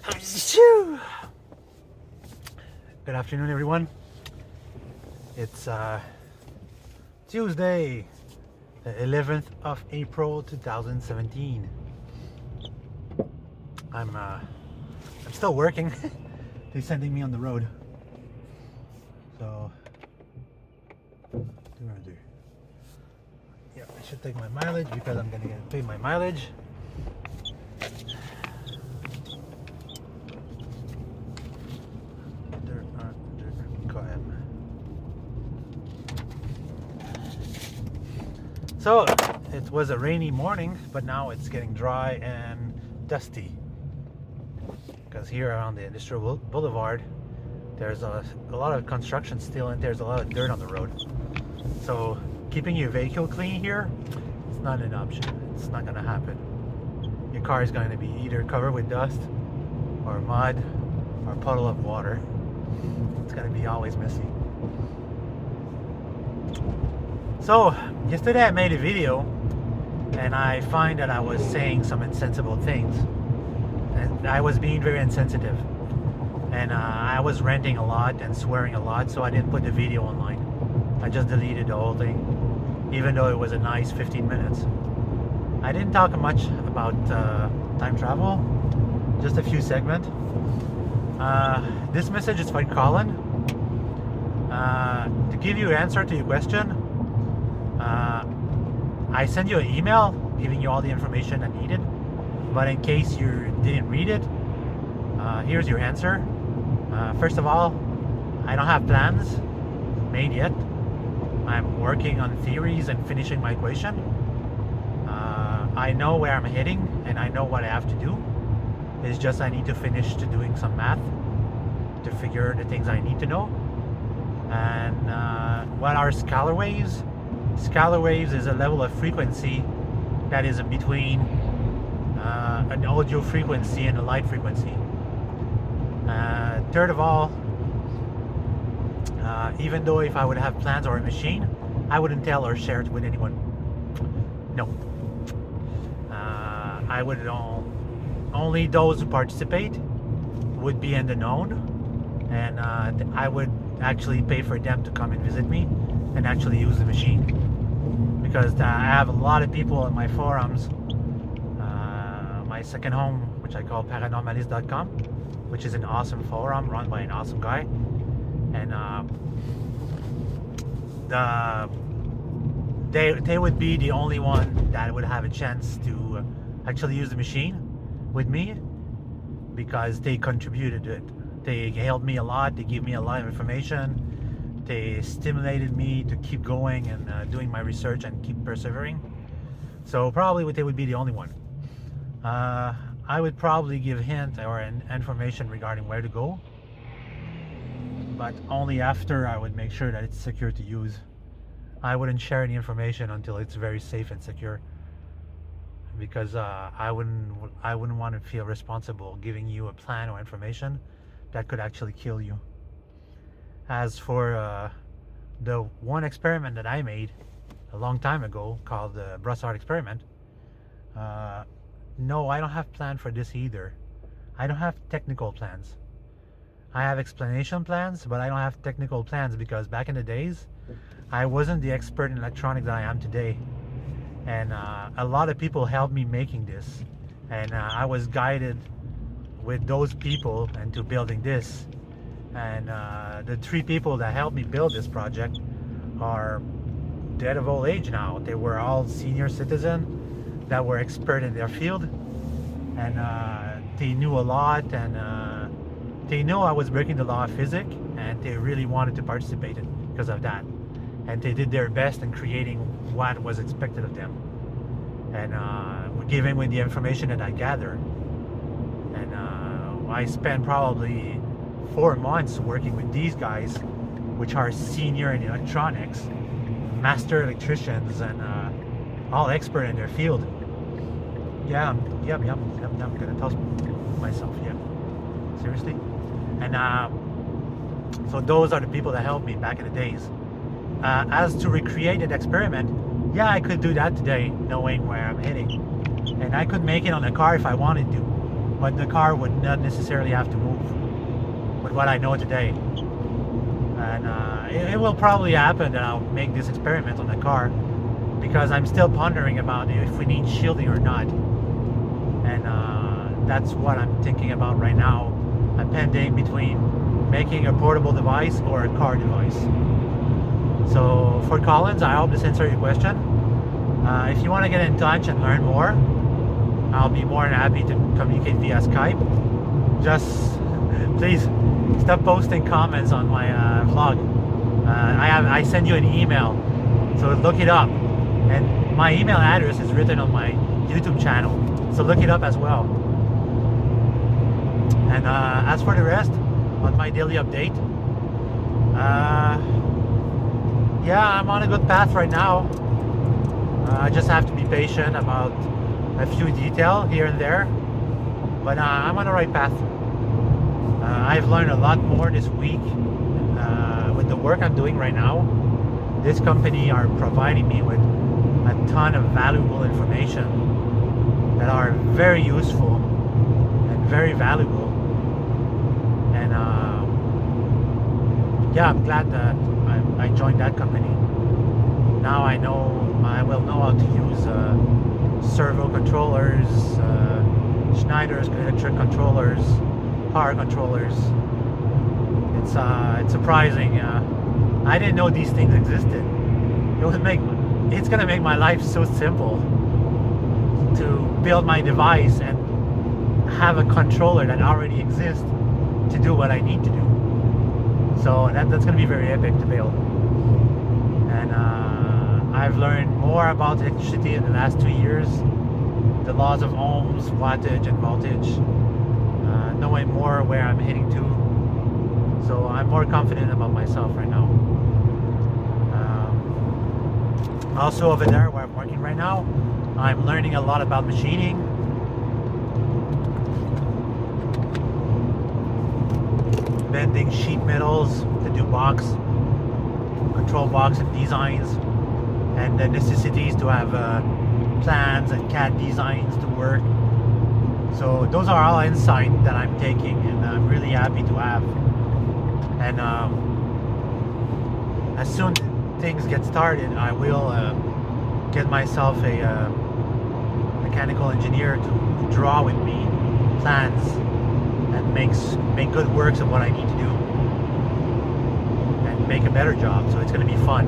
Good afternoon, everyone. It's Tuesday, the 11th of April 2017. I'm still working. They're sending me on the road. So what do I do? Yeah, I should take my mileage because I'm gonna get paid my mileage. So it was a rainy morning, but now it's getting dry and dusty because here around the industrial boulevard there's a lot of construction still, and there's a lot of dirt on the road. So keeping your vehicle clean here, it's not an option. It's not gonna happen. Your car is going to be either covered with dust or mud or a puddle of water. It's gonna be always messy. So yesterday I made a video and I find that I was saying some insensible things, and I was being very insensitive, and I was ranting a lot and swearing a lot, so I didn't put the video online. I just deleted the whole thing, even though it was a nice 15 minutes. I didn't talk much about time travel, just a few segments. This message is for Colin. To give you an answer to your question, I sent you an email giving you all the information I needed, but in case you didn't read it, here's your answer. First of all, I don't have plans made yet. I'm working on theories and finishing my equation. I know where I'm heading and I know what I have to do. It's just I need to finish doing some math to figure the things I need to know. And what are scalar waves? Scalar waves is a level of frequency that is in between an audio frequency and a light frequency. Third of all, even though if I would have plans or a machine, I wouldn't tell or share it with anyone. No. I would only those who participate would be in the known, and I would actually pay for them to come and visit me and actually use the machine, because I have a lot of people in my forums. My second home, which I call paranormalist.com, which is an awesome forum run by an awesome guy, and they would be the only one that would have a chance to actually use the machine with me, because they contributed to it. They helped me a lot. They gave me a lot of information. They stimulated me to keep going and doing my research and keep persevering. So probably they would be the only one. I would probably give hint or information regarding where to go, but only after I would make sure that it's secure to use. I wouldn't share any information until it's very safe and secure, because I wouldn't want to feel responsible giving you a plan or information that could actually kill you. As for the one experiment that I made a long time ago called the Brossard experiment, no, I don't have plan for this either. I don't have technical plans. I have explanation plans, but I don't have technical plans, because back in the days I wasn't the expert in electronics that I am today, and a lot of people helped me making this, and I was guided with those people into building this. And the three people that helped me build this project are dead of old age now. They were all senior citizens that were expert in their field, and they knew a lot, and they knew I was breaking the law of physics, and they really wanted to participate in because of that. And they did their best in creating what was expected of them, and giving me the information that I gathered. And I spent probably 4 months working with these guys, which are senior in electronics, master electricians, and all expert in their field. Yeah, I'm gonna toss myself. Yeah, seriously. And so those are the people that helped me back in the days. As to recreate that experiment, yeah, I could do that today, knowing where I'm heading, and I could make it on a car if I wanted to. but the car would not necessarily have to move with what I know today. And it will probably happen that I'll make this experiment on the car, because I'm still pondering about if we need shielding or not. And that's what I'm thinking about right now. I'm pending between making a portable device or a car device. So for Collins, I hope this answers your question. If you want to get in touch and learn more, I'll be more than happy to communicate via Skype. Just please stop posting comments on my vlog. I send you an email, so look it up. And my email address is written on my YouTube channel, so look it up as well. And as for the rest, on my daily update, yeah, I'm on a good path right now. I just have to be patient about a few details here and there, but I'm on the right path. I've learned a lot more this week with the work I'm doing right now. This company are providing me with a ton of valuable information that are very useful and very valuable. And yeah, I'm glad that I joined that company. Now I will know how to use servo controllers, Schneider's electric controllers, power controllers. It's surprising. I didn't know these things existed. It's gonna make my life so simple to build my device and have a controller that already exists to do what I need to do. So that's gonna be very epic to build. And I've learned more about electricity in the last 2 years, the laws of ohms, wattage and voltage, knowing more where I'm heading to. So I'm more confident about myself right now. Also over there where I'm working right now, I'm learning a lot about machining. Bending sheet metals to do control box and designs, and the necessities to have plans and CAD designs to work. So those are all insight that I'm taking, and I'm really happy to have. And as soon as things get started, I will get myself a mechanical engineer to draw with me plans and make good works of what I need to do and make a better job. So it's going to be fun.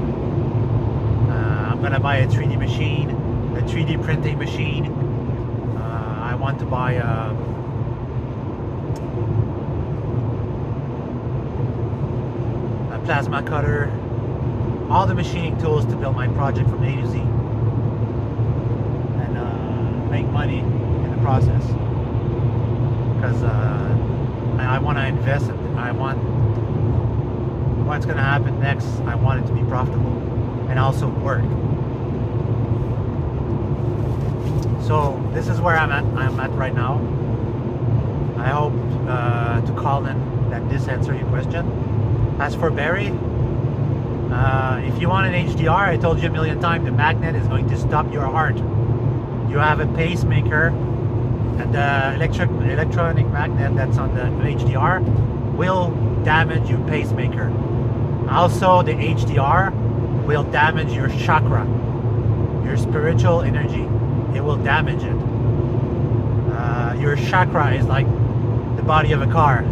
I'm going to buy a 3D machine, a 3D printing machine. I want to buy a plasma cutter, all the machining tools to build my project from A to Z, and make money in the process. Because I want to invest in it. I want what's going to happen next. I want it to be profitable and also work. So this is where I'm at right now. I hope to call in that this answers your question. As for Barry, if you want an HDR, I told you a million times, the magnet is going to stop your heart. You have a pacemaker, and the electronic magnet that's on the HDR will damage your pacemaker. Also, the HDR will damage your chakra, your spiritual energy. It will damage it. Your chakra is like the body of a car,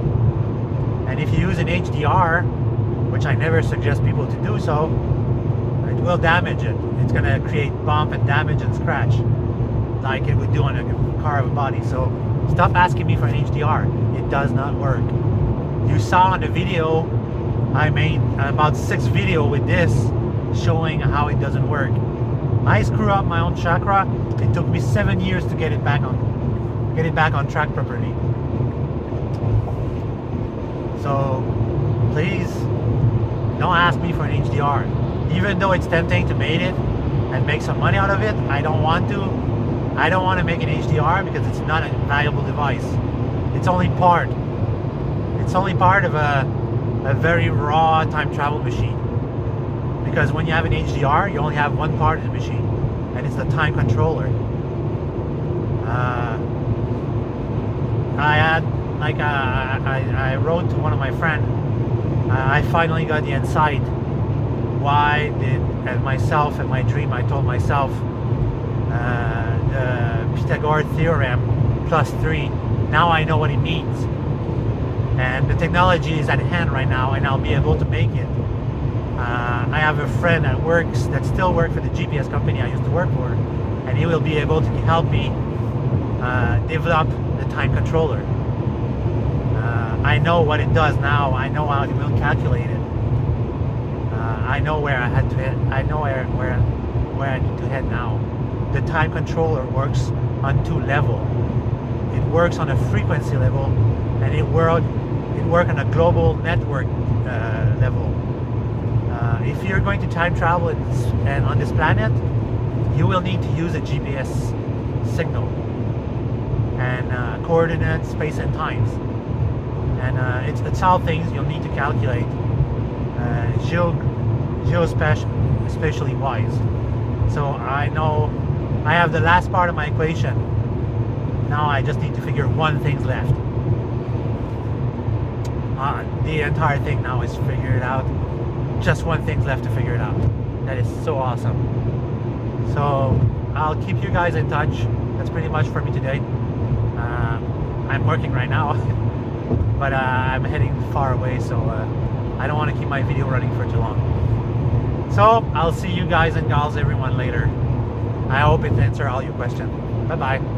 and if you use an HDR, which I never suggest people to do so, it will damage it. It's going to create bump and damage and scratch like it would do on a car of a body. So stop asking me for an HDR. It does not work. You saw in the video I made about 6 videos with this showing how it doesn't work. I screw up my own chakra. It took me 7 years to get it back on track properly. So please don't ask me for an HDR. Even though it's tempting to make it and make some money out of it, I don't want to. I don't want to make an HDR because it's not a valuable device. It's only part. It's only part of a very raw time travel machine. Because when you have an HDR, you only have one part of the machine, and it's the time controller. I had like I wrote to one of my friends. I finally got the insight. Why did and myself and my dream? I told myself the Pythagorean theorem +3. Now I know what it means, and the technology is at hand right now, and I'll be able to make it. I have a friend that still works for the GPS company I used to work for, and he will be able to help me develop the time controller. I know what it does now. I know how it will calculate it. I know where I had to head. I know where I need to head now. The time controller works on 2 levels. It works on a frequency level, and it work on a global network level. If you're going to time travel and on this planet, you will need to use a GPS signal and coordinates, space and times. And it's all things you'll need to calculate, geospatially wise. So I know I have the last part of my equation. Now I just need to figure one thing left. The entire thing now is figured out. Just one thing left to figure it out. That is so awesome. So I'll keep you guys in touch. That's pretty much for me today. I'm working right now, but I'm heading far away, so I don't want to keep my video running for too long. So I'll see you guys and gals, everyone, later. I hope it answers all your questions. Bye bye.